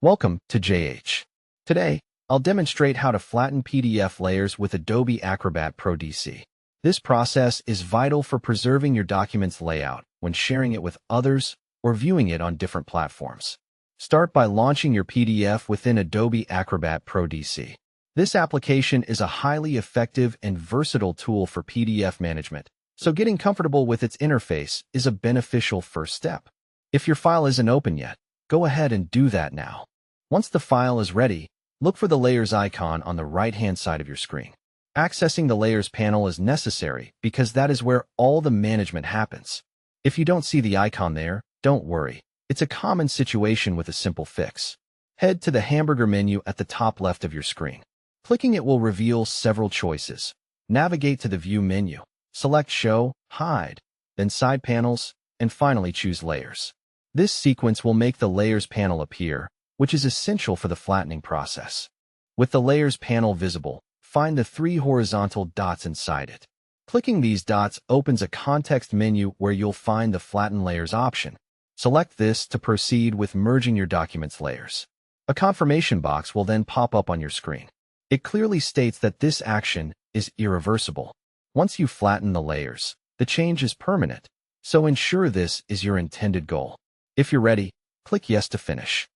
Welcome to JH. Today, I'll demonstrate how to flatten PDF layers with Adobe Acrobat Pro DC. This process is vital for preserving your document's layout when sharing it with others or viewing it on different platforms. Start by launching your PDF within Adobe Acrobat Pro DC. This application is a highly effective and versatile tool for PDF management, so getting comfortable with its interface is a beneficial first step. If your file isn't open yet, go ahead and do that now. Once the file is ready, look for the Layers icon on the right-hand side of your screen. Accessing the Layers panel is necessary because that is where all the management happens. If you don't see the icon there, don't worry. It's a common situation with a simple fix. Head to the hamburger menu at the top left of your screen. Clicking it will reveal several choices. Navigate to the View menu. Select Show, Hide, then Side Panels, and finally choose Layers. This sequence will make the Layers panel appear, which is essential for the flattening process. With the Layers panel visible, find the three horizontal dots inside it. Clicking these dots opens a context menu where you'll find the Flatten Layers option. Select this to proceed with merging your document's layers. A confirmation box will then pop up on your screen. It clearly states that this action is irreversible. Once you flatten the layers, the change is permanent, so ensure this is your intended goal. If you're ready, click Yes to finish.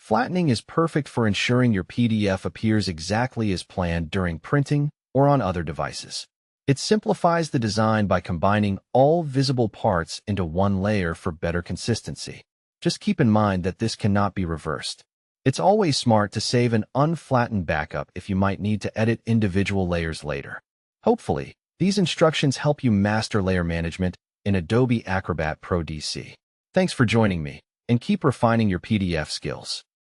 Flattening is perfect for ensuring your PDF appears exactly as planned during printing or on other devices. It simplifies the design by combining all visible parts into one layer for better consistency. Just keep in mind that this cannot be reversed. It's always smart to save an unflattened backup if you might need to edit individual layers later. Hopefully, these instructions help you master layer management in Adobe Acrobat Pro DC. Thanks for joining me, and keep refining your PDF skills.